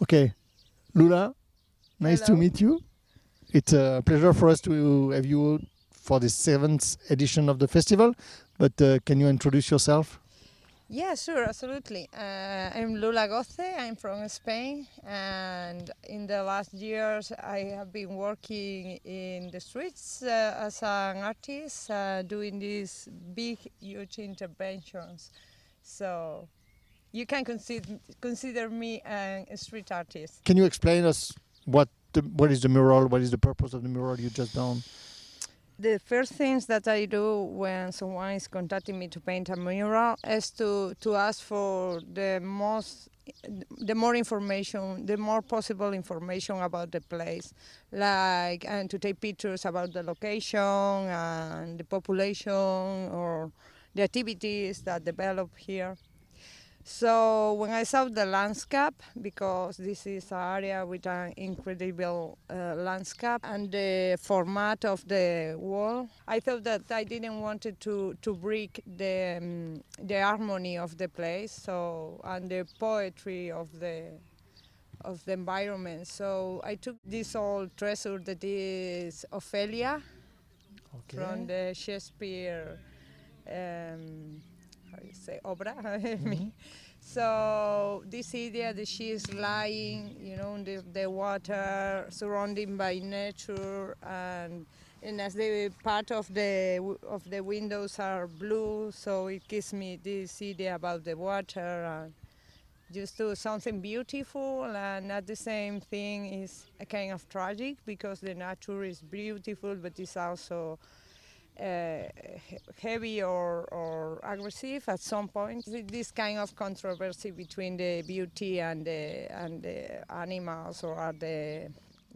Okay, Lula, nice to Hello. meet you. It's a pleasure for us to have you for the seventh edition of the festival. But can you introduce yourself? Yeah, sure, absolutely. I'm Lula Goce. I'm from Spain, and in the last years, I have been working in the streets as an artist, doing these big, huge interventions. So you can consider me a street artist. Can you explain us what is the mural? What is the purpose of the mural you just done? The first things that I do when someone is contacting me to paint a mural is to ask for the more information, the more possible information about the place, like, and to take pictures about the location and the population or the activities that develop here. So when I saw the landscape, because this is an area with an incredible landscape and the format of the wall, I thought that I didn't want it to break the harmony of the place, so and the poetry of the environment. So I took this old treasure that is Ophelia from the Shakespeare how you say obra. So this idea that she is lying, in the water, surrounded by nature, and as the part of the windows are blue, so it gives me this idea about the water and just do something beautiful, and at the same thing is a kind of tragic because the nature is beautiful, but it's also heavy or aggressive at some point. This kind of controversy between the beauty and the animals or the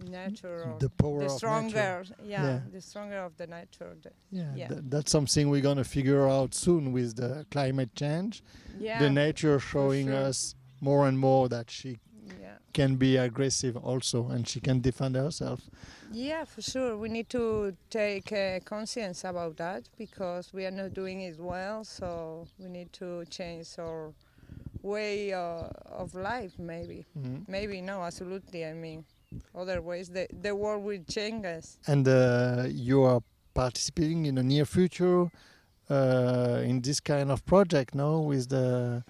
nature or The power the of stronger, nature. the stronger of the nature. That's something we're gonna figure out soon with the climate change. Yeah, The nature showing sure. us more and more that she Yeah. can be aggressive also, and she can defend herself. Yeah, for sure. We need to take conscience about that because we are not doing it well. So we need to change our way of life, maybe. Mhm. Maybe no, absolutely. I mean, otherwise the world will change us. And you are participating in the near future in this kind of project, no, with a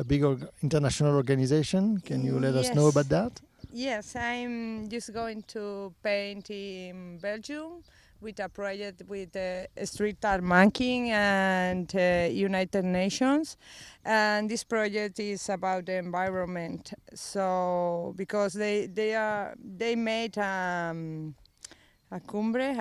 big international organization. Can you let us know about Yes. that? Yes, I'm just going to paint in Belgium with a project with Street Art Making and United Nations. And this project is about the environment. So because they made a cumbre,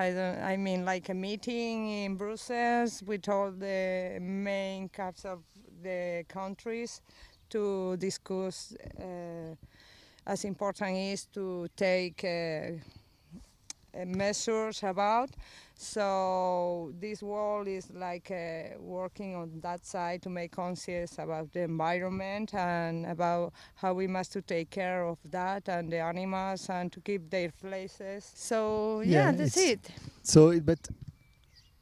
I mean like a meeting in Brussels with all the main caps of the countries to discuss as important is to take measures about. So this wall is like working on that side to make conscious about the environment and about how we must to take care of that and the animals and to keep their places. So yeah, that's it's it. so. But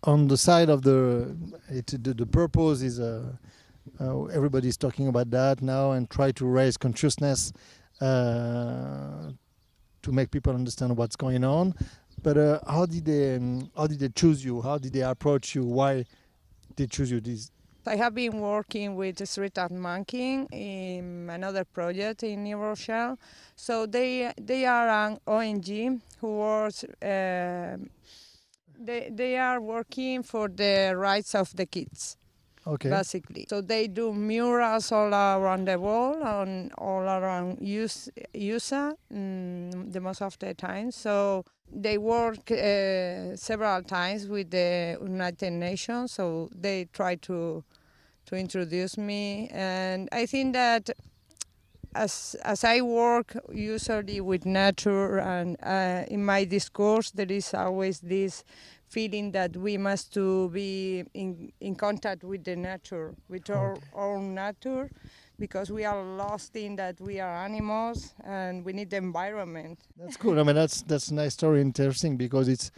on the side of the purpose is everybody's talking about that now and try to raise consciousness to make people understand what's going on. But how did they choose you? How did they approach you? Why they choose you? This I have been working with Street Art Monkey in another project in New Rochelle. So they are an ONG who works. They are working for the rights of the kids, okay? basically. So they do murals all around the world, all around USA, the most of the time. So they work several times with the United Nations. So they try to introduce me, and I think that as I work usually with nature and in my discourse there is always this feeling that we must to be in contact with the nature, with our own nature, because we are lost in that we are animals and we need the environment. That's cool. I mean, that's a nice story, interesting because it's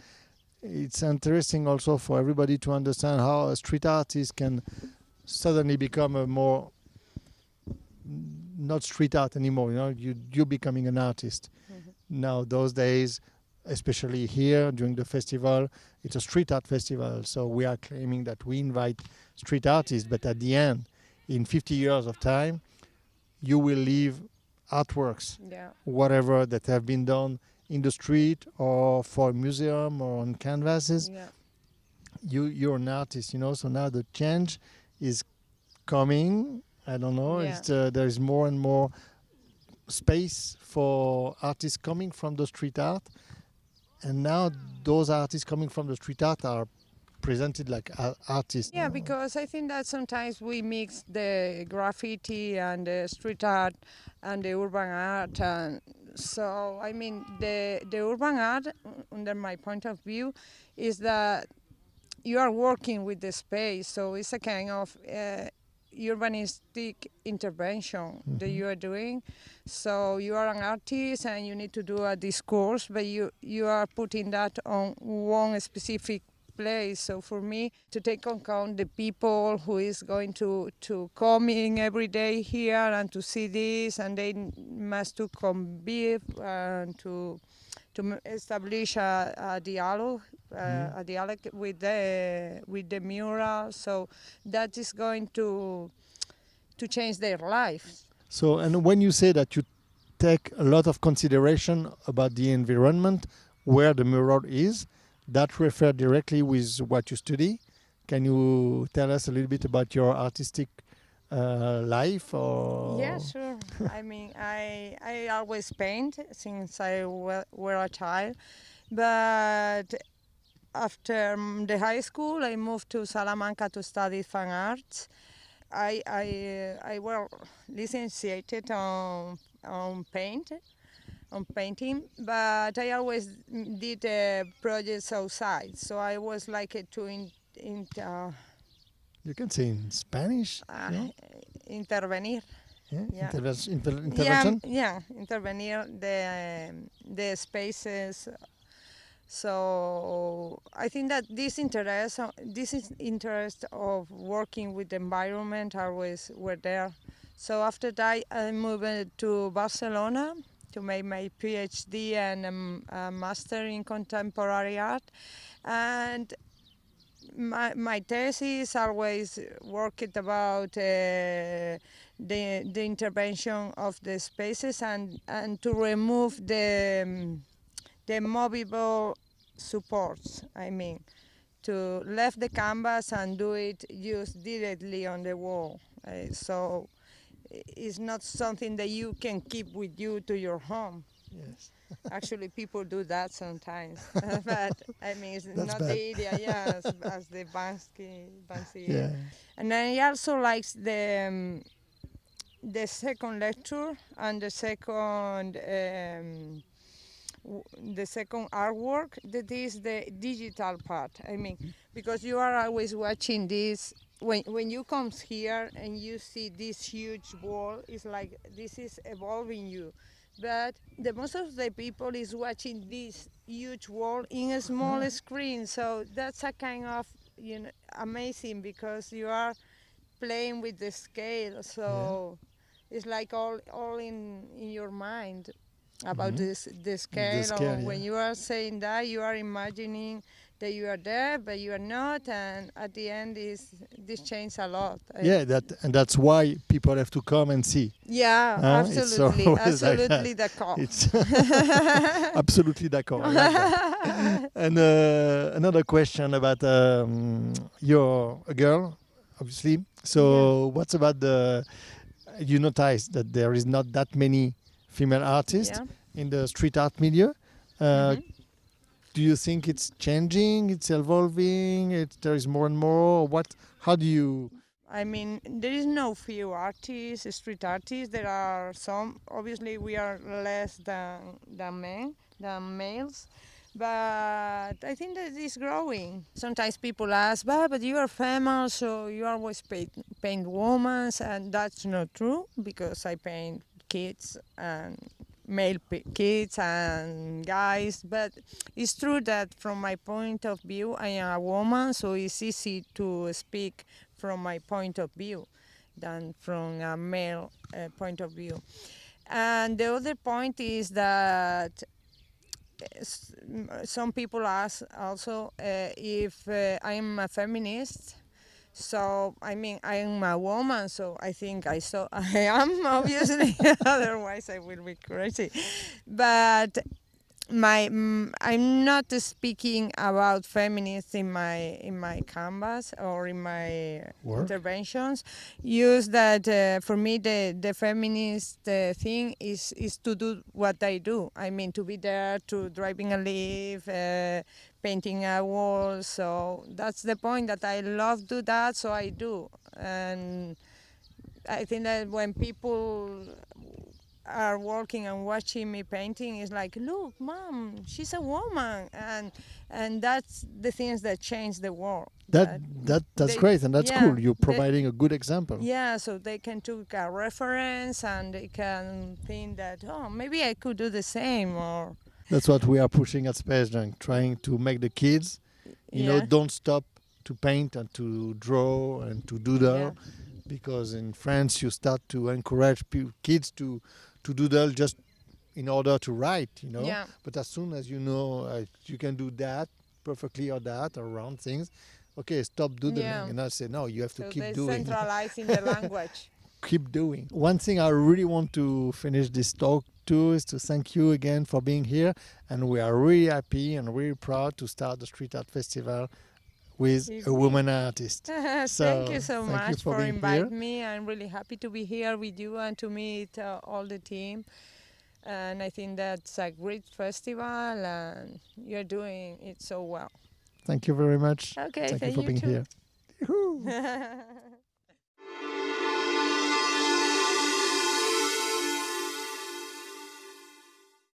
interesting also for everybody to understand how a street artist can suddenly become a more not street art anymore. You know, you're becoming an artist. Now those days, especially here during the festival, it's a street art festival. So we are claiming that we invite street artists, but at the end, in 50 years of time, you will leave artworks, whatever that have been done in the street or for a museum or on canvases. You're an artist, you know. So now the change is coming. I don't know. There is more and more space for artists coming from the street art, and now those artists coming from the street art are presented like artists. Yeah, because I think that sometimes we mix the graffiti and the street art and the urban art, and so I mean the urban art, under my point of view, is that you are working with the space, so it's a kind of urbanistic intervention that you are doing. So you are an artist and you need to do a discourse, but you are putting that on one specific place. So for me, to take on account the people who is going to come in every day here and to see this, and they must to convive and to establish a dialogue, with the mural. So that is going to change their lives. So, and when you say that you take a lot of consideration about the environment where the mural is, that refer directly with what you study. Can you tell us a little bit about your artistic life? Or yeah, sure. I mean, I always paint since I were a child, but after the high school, I moved to Salamanca to study fine arts. I were licentiated on painting, but I always did projects outside. So I was like you can say in Spanish. Intervenir. Yeah. Intervention. Yeah, intervenir the spaces. So I think that this interest of working with the environment always were there. So after that, I moved to Barcelona to make my PhD and a master in contemporary art. And my thesis always worked about the intervention of the spaces and to remove the movable supports. I mean, to leave the canvas and do it just directly on the wall. So it's not something that you can keep with you to your home. Yes. Actually, people do that sometimes, but I mean, it's That's not bad. the idea, as the Banksy. Yeah. And I also like the second lecture and the second artwork, that is the digital part. I mean, because you are always watching this. When you come here and you see this huge wall, it's like this is evolving you. But the most of the people is watching this huge wall in a small screen. So that's a kind of, amazing, because you are playing with the scale. So it's like all in your mind about the scale. When you are saying that, you are imagining that you are there, but you are not, and at the end this changes a lot. That's why people have to come and see. Yeah, absolutely, absolutely d'accord. It's absolutely d'accord. I like that. And another question about you're a girl, obviously. So what's about you notice that there is not that many female artists in the street art milieu. Do you think it's changing? It's evolving? There is more and more? How do you? I mean, there is no few artists, street artists. There are some. Obviously, we are less than males. But I think that it's growing. Sometimes people ask, but you are female, so you always paint women, and that's not true, because I paint kids and male kids and guys. But it's true that from my point of view, I am a woman, so it's easy to speak from my point of view. than from a male point of view. And the other point is that some people ask also if I'm a feminist. So I mean, I am a woman, so I think I am obviously. Otherwise, I will be crazy. But I'm not speaking about feminists in my canvas or in my interventions. Use that for me the feminist thing is to do what I do. I mean, to be there, to driving a leaf, painting a wall. So that's the point, that I love do that, so I do. And I think that when people are walking and watching me painting, is like, look, mom, she's a woman, and that's the things that change the world. That's great, and that's cool. You're providing a good example. Yeah, so they can take a reference and they can think that, oh, maybe I could do the same. Or that's what we are pushing at Space Junk, trying to make the kids, you know, don't stop to paint and to draw and to doodle, because in France you start to encourage kids to doodle just in order to write, you know. Yeah. But as soon as you know you can do that perfectly or round things, okay, stop doodling. Yeah. And I say, no, you have to keep doing. Centralizing the language. Keep doing. One thing I really want to finish this talk too is to thank you again for being here. And we are really happy and really proud to start the Street Art Festival with a woman artist. Thank you so much for inviting me. I'm really happy to be here with you and to meet all the team. And I think that's a great festival and you're doing it so well. Thank you very much. Okay, thank you for being here.